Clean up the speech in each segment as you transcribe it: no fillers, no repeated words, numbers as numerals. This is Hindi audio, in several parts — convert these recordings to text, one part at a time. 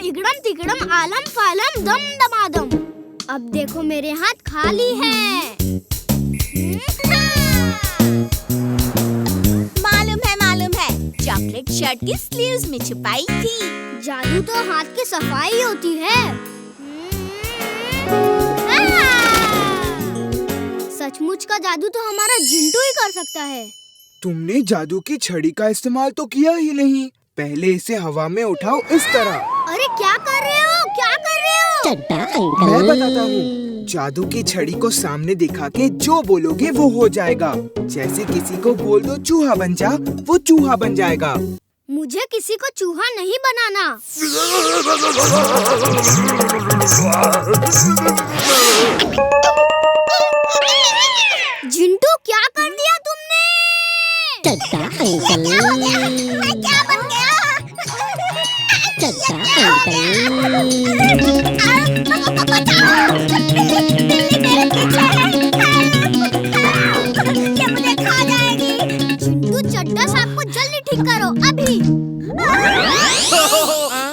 इगड़म तिगड़म आलम फालम दम दमादम। अब देखो मेरे हाथ खाली हैं। मालूम है चॉकलेट शर्ट की स्लीव्स में छुपाई थी। जादू तो हाथ की सफाई होती है। सचमुच का जादू तो हमारा जिंटू ही कर सकता है। तुमने जादू की छड़ी का इस्तेमाल तो किया ही नहीं। पहले इसे हवा में उठाओ इस तरह। अरे क्या कर रहे हो? क्या कर रहे हो? चड्डा अंकल। मैं बताता हूँ। जादू की छड़ी को सामने दिखा के जो बोलोगे वो हो जाएगा। जैसे किसी को बोल दो चूहा बन जा, वो चूहा बन जाएगा। मुझे किसी को चूहा नहीं बनाना। जिंटू क्या कर दिया तुमने? चड्डा अंकल। मैं क्या बन गया? चड्डा अंकल। बिल्ली मेरे पीछे है। ये मुझे खा जाएगी। जिंटू चड्डा साहब को जल्दी ठीक करो अभी।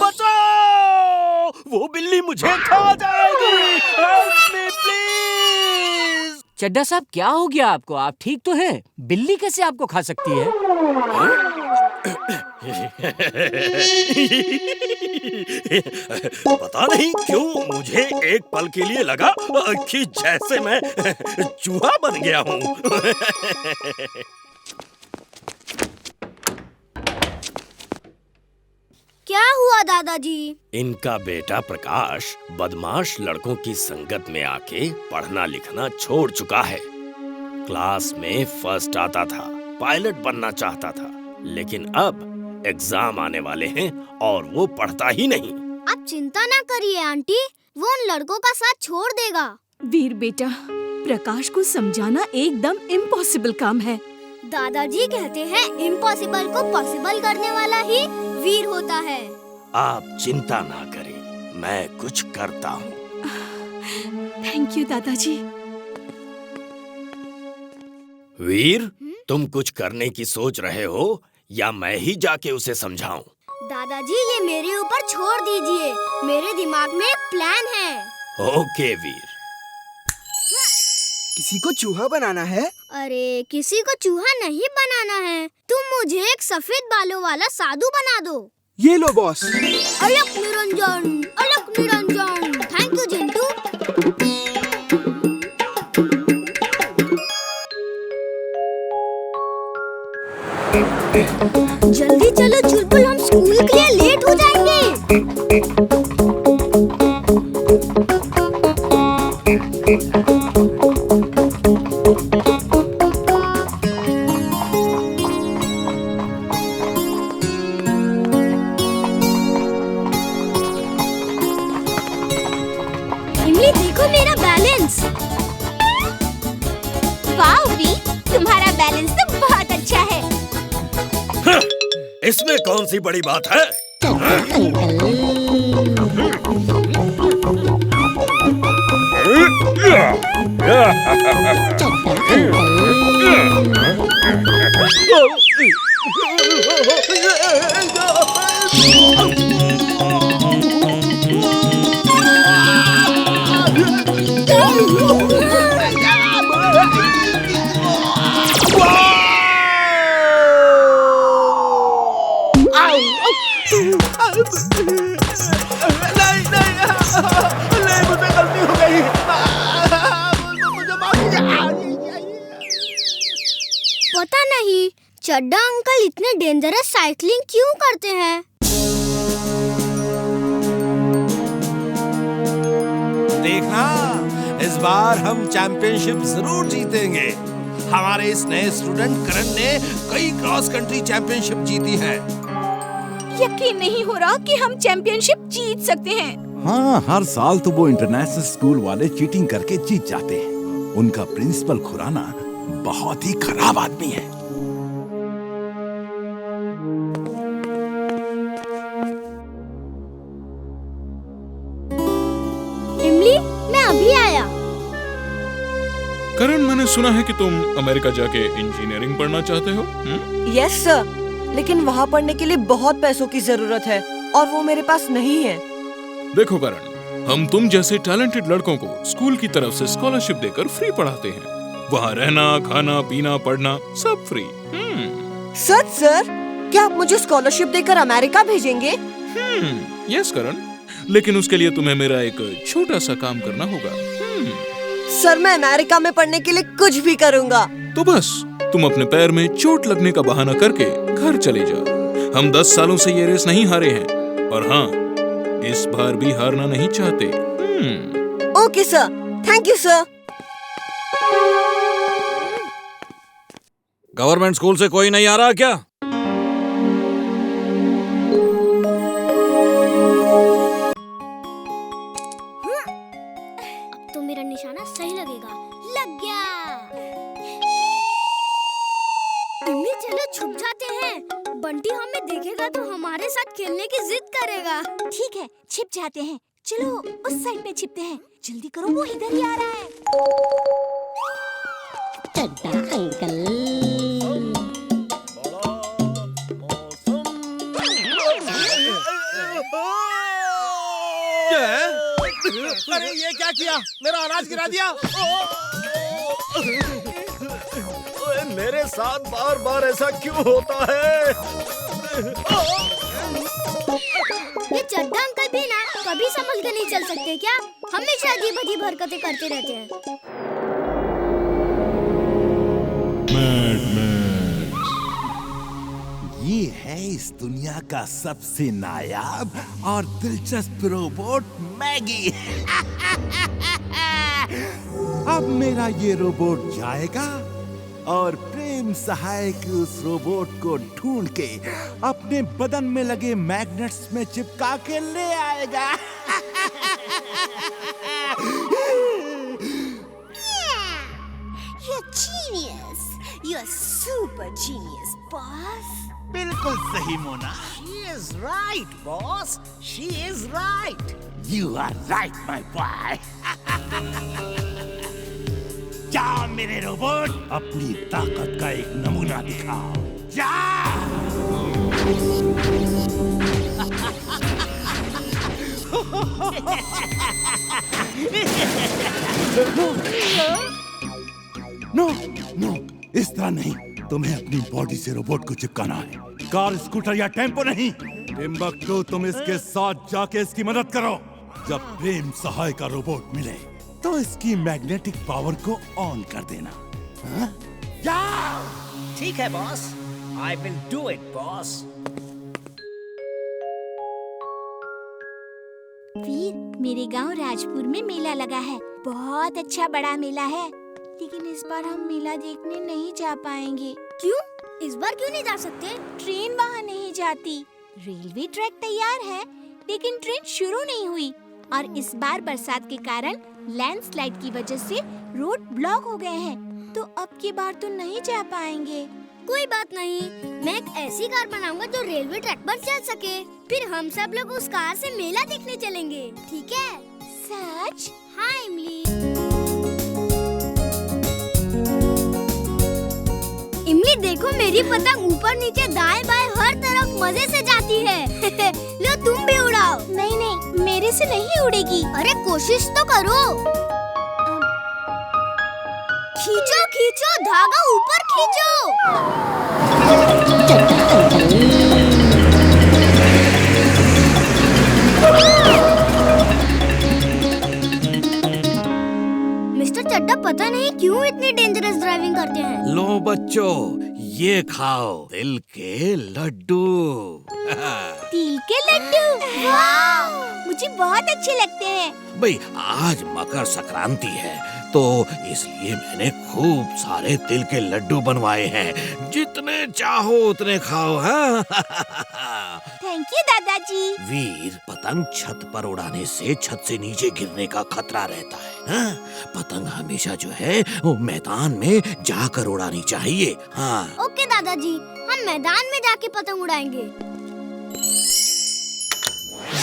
बचाओ! वो बिल्ली मुझे खा जाएगी। Help me, please! चड्डा साहब क्या हो गया आपको? आप ठीक तो हैं? बिल्ली कैसे आपको खा सकती है? पता नहीं क्यों मुझे एक पल के लिए लगा कि जैसे मैं चूहा बन गया हूँ। क्या हुआ दादाजी? इनका बेटा प्रकाश बदमाश लड़कों की संगत में आके पढ़ना लिखना छोड़ चुका है। क्लास में फर्स्ट आता था, पायलट बनना चाहता था, लेकिन अब एग्जाम आने वाले हैं और वो पढ़ता ही नहीं। आप चिंता ना करिए आंटी, वो उन लड़कों का साथ छोड़ देगा। वीर बेटा, प्रकाश को समझाना एकदम इम्पॉसिबल काम है। दादाजी कहते हैं इम्पॉसिबल को पॉसिबल करने वाला ही वीर होता है। आप चिंता ना करें, मैं कुछ करता हूँ। थैंक यू दादाजी। वीर, तुम कुछ करने की सोच रहे हो या मैं ही जाके उसे समझाऊं? दादाजी ये मेरे ऊपर छोड़ दीजिए, मेरे दिमाग में एक प्लान है। ओके वीर। किसी को चूहा बनाना है? अरे किसी को चूहा नहीं बनाना है, तुम मुझे एक सफेद बालों वाला साधु बना दो। ये लो boss. Alakh Niranjan, Alakh Niranjan. Thank you Jintu. जल्दी चलो चुलबुल, हम स्कूल के लिए लेट हो जाएंगे। इमली देखो मेरा बैलेंस। वाह वीर, तुम्हारा बैलेंस तो बहुत अच्छा है। इसमें कौन सी बड़ी बात है? चड्डा अंकल। चड्डा नहीं, मुझसे गलती हो गई। मुझे माफ कीजिए। पता नहीं चड्डा अंकल इतने डेंजरस साइकिलिंग क्यों करते हैं। देखना, इस बार हम चैंपियनशिप जरूर जीतेंगे। हमारे इस नए स्टूडेंट करण ने कई क्रॉस कंट्री चैंपियनशिप जीती है। यकीन नहीं हो रहा कि हम चैंपियनशिप जीत सकते हैं। हाँ, हर साल तो वो इंटरनेशनल स्कूल वाले चीटिंग करके जीत जाते हैं। उनका प्रिंसिपल खुराना बहुत ही खराब आदमी है। इमली, मैं अभी आया। करण, मैंने सुना है कि तुम अमेरिका जाके इंजीनियरिंग पढ़ना चाहते हो। यस सर, लेकिन वहाँ पढ़ने के लिए बहुत पैसों की जरूरत है और वो मेरे पास नहीं है। देखो करण, हम तुम जैसे टैलेंटेड लड़कों को स्कूल की तरफ से स्कॉलरशिप देकर फ्री पढ़ाते हैं। वहाँ रहना, खाना, पीना, पढ़ना सब फ्री। सच सर, क्या आप मुझे स्कॉलरशिप देकर अमेरिका भेजेंगे? यस करण, लेकिन उसके लिए तुम्हें मेरा एक छोटा सा काम करना होगा। सर, मैं अमेरिका में पढ़ने के लिए कुछ भी करूँगा। तो बस तुम अपने पैर में चोट लगने का बहाना करके घर चले जाओ। हम 10 सालों से ये रेस नहीं हारे हैं, और हाँ, इस बार भी हारना नहीं चाहते। Okay sir, thank you sir. Government school से कोई नहीं आ रहा क्या? अब तो मेरा निशाना सही लगेगा। लग गया। इम्मी, चलो छुप जाते हैं। बंटी हमें देखेगा तो हमारे साथ खेलने की जिद करेगा। ठीक है, छिप जाते हैं। चलो उस साइड में छिपते हैं। जल्दी करो, वो इधर ही आ रहा है। चड्डा अंकल। अरे ये क्या किया? मेरा अनाज गिरा दिया। मेरे साथ बार बार ऐसा क्यों होता है? ये चड्डा अंकल भी ना कभी संभल के नहीं चल सकते क्या? हमेशा अजीब अजीब हरकतें करते रहते हैं। ये है इस दुनिया का सबसे नायाब और दिलचस्प रोबोट मैगी। अब मेरा ये रोबोट जाएगा और प्रेम सहायक उस रोबोट को ढूंढ के अपने बदन में लगे मैग्नेट्स में चिपका के ले आएगा। You're genius. You're super genius, boss. बिल्कुल सही Mona. She is right, boss. She is right. You are right, my boy. जा मेरे रोबोट, अपनी ताकत का एक नमूना दिखाओ। जा! नो, नो, इस तरह नहीं। तुम्हें अपनी बॉडी से रोबोट को चिपकाना है। कार, स्कूटर या टेम्पो नहीं। टिम्बकटू, तुम इसके साथ जाके इसकी मदद करो। जब प्रेम सहाय का रोबोट मिले तो इसकी मैग्नेटिक पावर को ऑन कर देना। हाँ? ठीक है, boss. I will do it, boss. वीर, मेरे गांव राजपुर में मेला लगा है। बहुत अच्छा बड़ा मेला है, लेकिन इस बार हम मेला देखने नहीं जा पाएंगे। क्यों? इस बार क्यों नहीं जा सकते? ट्रेन वहाँ नहीं जाती। रेलवे ट्रैक तैयार है, लेकिन ट्रेन शुरू नहीं हुई। और इस बार बरसात के कारण लैंडस्लाइड की वजह से रोड ब्लॉक हो गए हैं, तो अब की बार तो नहीं जा पाएंगे। कोई बात नहीं, मैं एक ऐसी कार बनाऊंगा जो रेलवे ट्रैक पर चल सके। फिर हम सब लोग उस कार से मेला देखने चलेंगे, ठीक है? सच? हाँ इमली। इमली देखो, मेरी पतंग ऊपर नीचे दाएं बाएं हर तरफ मजे से जाती है। लो तुम भी उड़ाओ। नहीं नहीं, मेरे से नहीं उड़ेगी। अरे कोशिश तो करो। खींचो खींचो, धागा ऊपर खींचो। मिस्टर चड्डा पता नहीं क्यों इतनी डेंजरस ड्राइविंग करते हैं। लो बच्चों, ये खाओ तिल के लड्डू। तिल के लड्डू? वाह! मुझे बहुत अच्छे लगते हैं। भाई, आज मकर संक्रांति है, तो इसलिए मैंने खूब सारे तिल के लड्डू बनवाए हैं। जितने चाहो उतने खाओ। हाँ? थैंक यू दादाजी। वीर, पतंग छत पर उड़ाने से छत से नीचे गिरने का खतरा रहता है। हाँ? पतंग हमेशा जो है वो मैदान में जाकर उड़ानी चाहिए। हाँ। ओके दादाजी, हम मैदान में जाके पतंग उड़ाएंगे।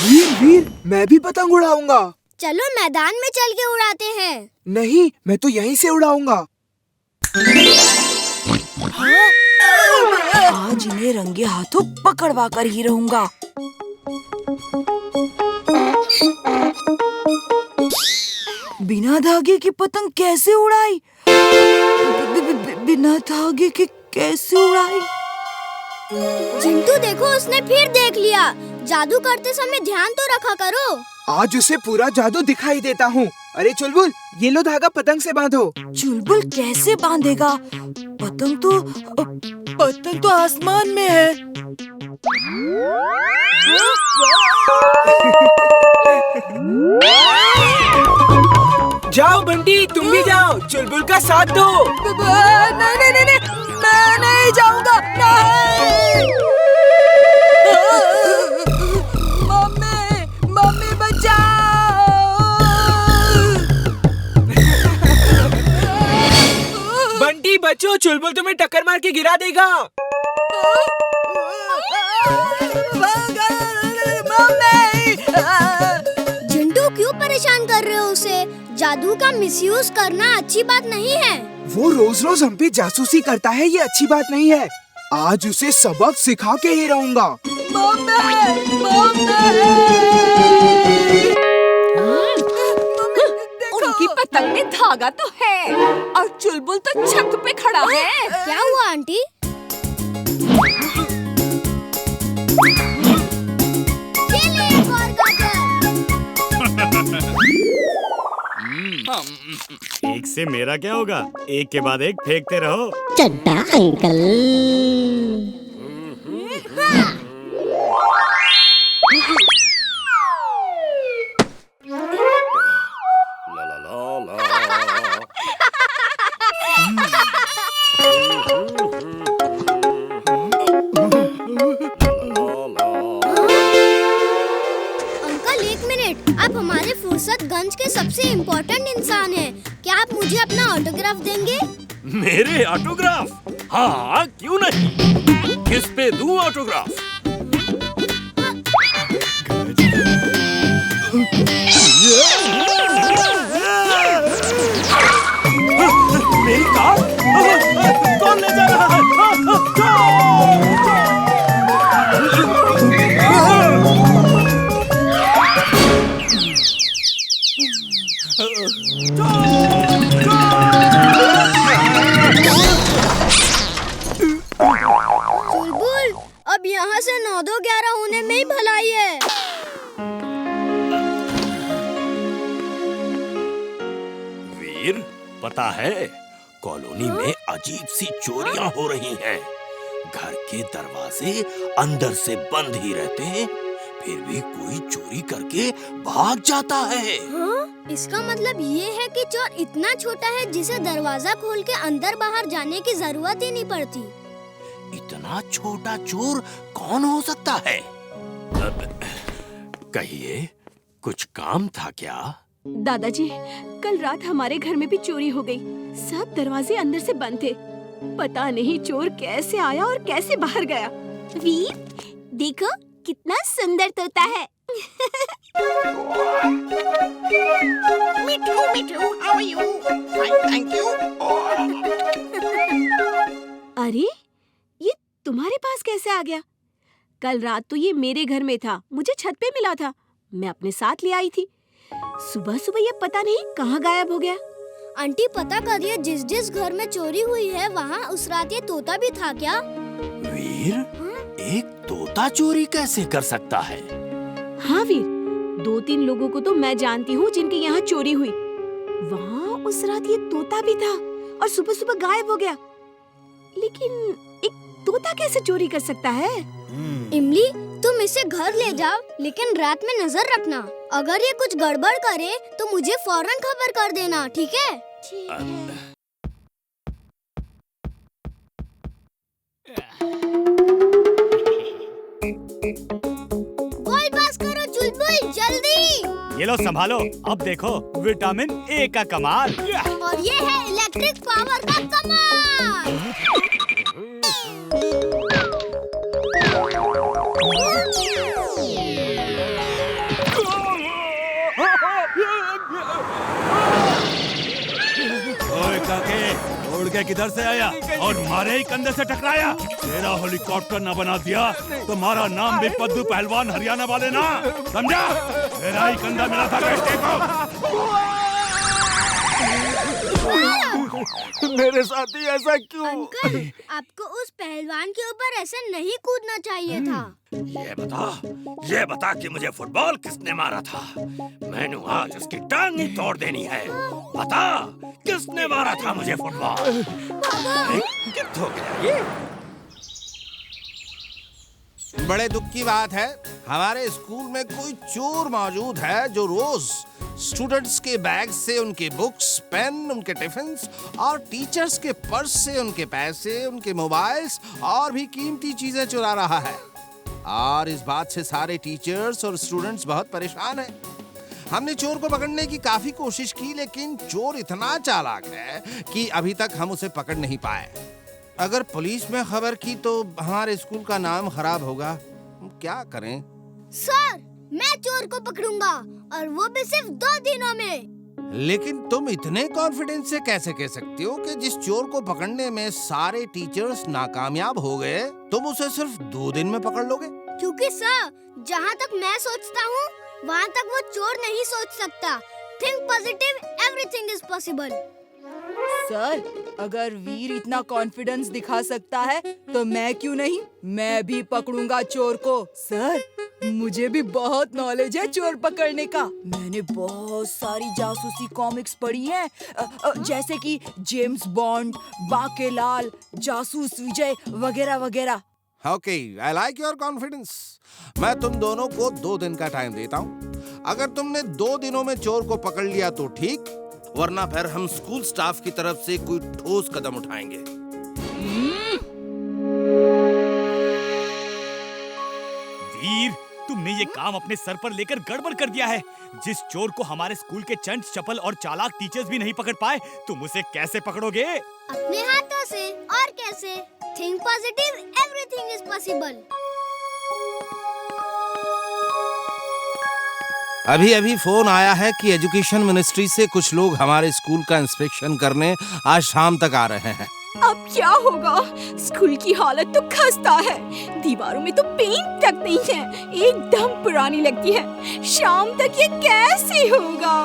वीर वीर, मैं भी पतंग उड़ाऊंगा। चलो मैदान में चल के उड़ाते हैं। नहीं, मैं तो यहीं से उड़ाऊंगा। आज इन्हें रंगे हाथों पकड़वा कर ही रहूंगा। बिना धागे की पतंग कैसे उड़ाई? बिना धागे के कैसे उड़ाई? चिंटू देखो, उसने फिर देख लिया। जादू करते समय ध्यान तो रखा करो। आज उसे पूरा जादू दिखाई देता हूँ। अरे चुलबुल, ये लो धागा पतंग से बांधो। चुलबुल कैसे बांधेगा? पतंग तो आसमान में है। जाओ बंटी, तुम भी जाओ, चुलबुल का साथ दो। नहीं, मैं नहीं जाऊंगा। मम्मी बचाओ। बंटी बचो, चुलबुल तुम्हें टक्कर मार के गिरा देगा। चिंटू क्यों परेशान कर रहे हो उसे? जादू का मिसयूज करना अच्छी बात नहीं है। वो रोज रोज हम पे जासूसी करता है, ये अच्छी बात नहीं है। आज उसे सबक सिखा के ही रहूंगा। उनकी पतंग में धागा तो है और चुलबुल तो छत पे खड़ा है। क्या हुआ आंटी? ये ले एक और गाजर। एक से मेरा क्या होगा? एक के बाद एक फेंकते रहो। चड्डा अंकल। अंकल एक मिनट, आप हमारे फुर्सतगंज के सबसे इम्पोर्टेंट इंसान हैं। क्या आप मुझे अपना ऑटोग्राफ देंगे? मेरे ऑटोग्राफ? हाँ, क्यों नहीं। किस पे दूं ऑटोग्राफ? मेरी कार कौन ले जा रहा है? चुलबुल, अब यहाँ से 9-2-11 होने में ही भलाई है। वीर, पता है कॉलोनी में अजीब सी चोरियां हो रही हैं। घर के दरवाजे अंदर से बंद ही रहते हैं, फिर भी कोई चोरी करके भाग जाता है। हाँ? इसका मतलब ये है कि चोर इतना छोटा है जिसे दरवाजा खोल के अंदर बाहर जाने की जरूरत ही नहीं पड़ती। इतना छोटा चोर कौन हो सकता है? कहिए, कुछ काम था क्या? दादाजी, कल रात हमारे घर में भी चोरी हो गई। सब दरवाजे अंदर से बंद थे। पता नहीं चोर कैसे आया और कैसे बाहर गया। वीर, देखो कितना सुंदर तोता है। मिठू, how are you? Fine, thank you. अरे, ये तुम्हारे पास कैसे आ गया? कल रात तो ये मेरे घर में था, मुझे छत पे मिला था, मैं अपने साथ ले आई थी। सुबह सुबह ये पता नहीं कहाँ गायब हो गया। आंटी पता करिए, जिस घर में चोरी हुई है वहाँ उस रात ये तोता भी था क्या? वीर, एक तोता चोरी कैसे कर सकता है? हाँ वीर, 2-3 लोगों को तो मैं जानती हूँ जिनके यहाँ चोरी हुई। वहाँ उस रात ये तोता भी था और सुबह सुबह गायब हो गया। लेकिन एक तोता कैसे चोरी कर सकता है? इमली, तुम इसे घर ले जाओ, लेकिन रात में नजर रखना। अगर ये कुछ गड़बड़ करे तो मुझे फौरन खबर कर देना, ठीक है? बॉल पास करो चुलबुल, जल्दी। ये लो संभालो, अब देखो विटामिन ए का कमाल। और ये है इलेक्ट्रिक पावर का कमाल। ओए काके, उड़ के किधर से आया और मारे ही कंधे से टकराया? तेरा हेलीकॉप्टर न बना दिया तो हमारा नाम भी पद्दू पहलवान हरियाणा वाले ना, समझा? तेरा ही कंधा मिला था बेटे को। मेरे साथ ही ऐसा क्यों? अंकल, आपको उस पहलवान के ऊपर ऐसे नहीं कूदना चाहिए था। ये बता कि मुझे फुटबॉल किसने मारा था? मैंने आज उसकी टांग ही तोड़ देनी है। बता, किसने मारा था मुझे फुटबॉल? कित हो गया ये? बड़े दुख की बात है, हमारे स्कूल में कोई चोर मौजूद है जो रोज स्टूडेंट्स के बैग से उनके बुक्स, पेन, उनके टिफिन्स और टीचर्स के पर्स से उनके पैसे, उनके मोबाइल्स और भी कीमती चीजें चुरा रहा है। और इस बात से सारे टीचर्स और स्टूडेंट्स बहुत परेशान हैं। हमने चोर को पकड़ने की काफी कोशिश की, लेकिन चोर इतना चालाक है कि अभी तक हम उसे पकड़ नहीं पाए। अगर पुलिस में खबर की तो हमारे स्कूल का नाम खराब होगा। क्या करें? सर, मैं चोर को पकड़ूंगा, और वो भी सिर्फ 2 दिनों में। लेकिन तुम इतने कॉन्फिडेंस से कैसे कह सकते हो कि जिस चोर को पकड़ने में सारे टीचर्स नाकामयाब हो गए, तुम उसे सिर्फ 2 दिन में पकड़ लोगे? क्योंकि सर, जहाँ तक मैं सोचता हूँ, वहाँ तक वो चोर नहीं सोच सकता। Think positive, everything is possible. Sir, अगर वीर इतना कॉन्फिडेंस दिखा सकता है तो मैं क्यों नहीं? मैं भी पकड़ूंगा चोर को। सर, मुझे भी बहुत नॉलेज है चोर पकड़ने का। मैंने बहुत सारी जासूसी कॉमिक्स पढ़ी हैं, जैसे कि जेम्स बॉन्ड, बाकेलाल, जासूस विजय वगैरह वगैरह। Okay, I like your confidence. मैं तुम दोनों को 2 दिन का टाइम देता हूँ। अगर तुमने 2 दिनों में चोर को पकड़ लिया तो ठीक, वरना फिर हम स्कूल स्टाफ की तरफ से कोई ठोस कदम उठाएंगे। वीर, तुमने ये काम अपने सर पर लेकर गड़बड़ कर दिया है। जिस चोर को हमारे स्कूल के चंट चपल और चालाक टीचर्स भी नहीं पकड़ पाए, तुम उसे कैसे पकड़ोगे? अपने हाथों से, और कैसे? Think positive, everything is possible. अभी अभी फोन आया है कि एजुकेशन मिनिस्ट्री से कुछ लोग हमारे स्कूल का इंस्पेक्शन करने आज शाम तक आ रहे हैं। अब क्या होगा? स्कूल की हालत तो खस्ता है। दीवारों में तो पेंट तक नहीं है, एकदम पुरानी लगती है। शाम तक ये कैसे होगा?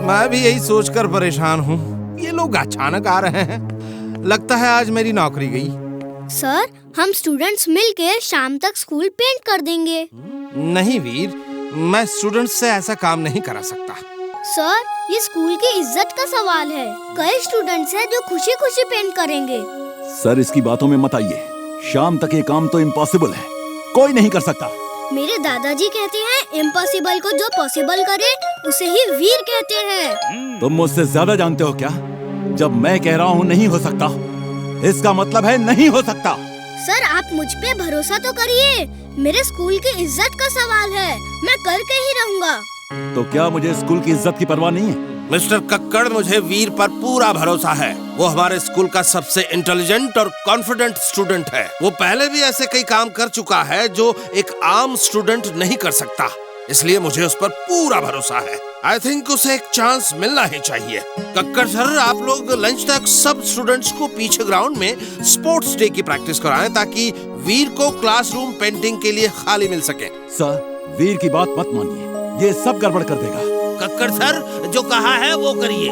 मैं भी यही सोचकर परेशान हूँ। ये लोग अचानक आ रहे हैं। लगता है आज मेरी नौकरी गई। सर, हम स्टूडेंट्स मिलकर शाम तक स्कूल पेंट कर देंगे। नहीं वीर, मैं स्टूडेंट्स से ऐसा काम नहीं करा सकता। सर, ये स्कूल की इज्जत का सवाल है। कई स्टूडेंट्स हैं जो खुशी खुशी पेंट करेंगे। सर, इसकी बातों में मत आइए। शाम तक ये काम तो इम्पॉसिबल है, कोई नहीं कर सकता। मेरे दादाजी कहते हैं, इम्पॉसिबल को जो पॉसिबल करे उसे ही वीर कहते हैं। तुम मुझसे ज्यादा जानते हो क्या? जब मैं कह रहा हूँ नहीं हो सकता, इसका मतलब है नहीं हो सकता। सर, आप मुझ पे भरोसा तो करिए। मेरे स्कूल की इज्जत का सवाल है, मैं करके ही रहूँगा। तो क्या मुझे स्कूल की इज्जत की परवाह नहीं है? मिस्टर कक्कड़, मुझे वीर पर पूरा भरोसा है। वो हमारे स्कूल का सबसे इंटेलिजेंट और कॉन्फिडेंट स्टूडेंट है। वो पहले भी ऐसे कई काम कर चुका है जो एक आम स्टूडेंट नहीं कर सकता, इसलिए मुझे उस पर पूरा भरोसा है। आई थिंक उसे एक चांस मिलना ही चाहिए। कक्कड़ सर, आप लोग लंच तक सब स्टूडेंट्स को पीछे ग्राउंड में स्पोर्ट्स डे की प्रैक्टिस कराएं, ताकि वीर को क्लासरूम पेंटिंग के लिए खाली मिल सके। सर, वीर की बात मत मानिए, ये सब गड़बड़ कर देगा। कक्कड़ सर, जो कहा है वो करिए।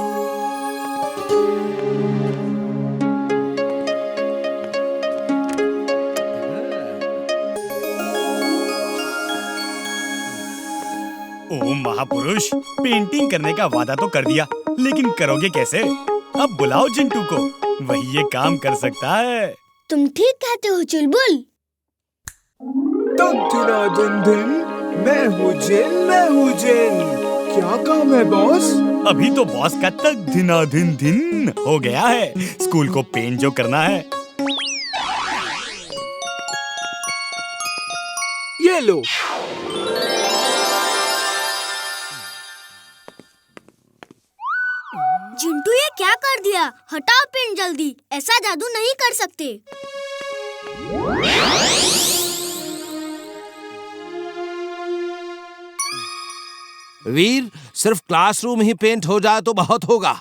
ओ महापुरुष, पेंटिंग करने का वादा तो कर दिया, लेकिन करोगे कैसे? अब बुलाओ चिंटू को, वही ये काम कर सकता है। तुम ठीक कहते हो चुलबुल। मैं हूँ जिन। क्या काम है बॉस? अभी तो बॉस का तक दिनादिन दिन हो गया है। स्कूल को पेंट जो करना है। ये लो। चिंटू, ये क्या कर दिया? हटाओ पेन जल्दी। ऐसा जादू नहीं कर सकते। वीर, सिर्फ क्लासरूम ही पेंट हो जाए तो बहुत होगा।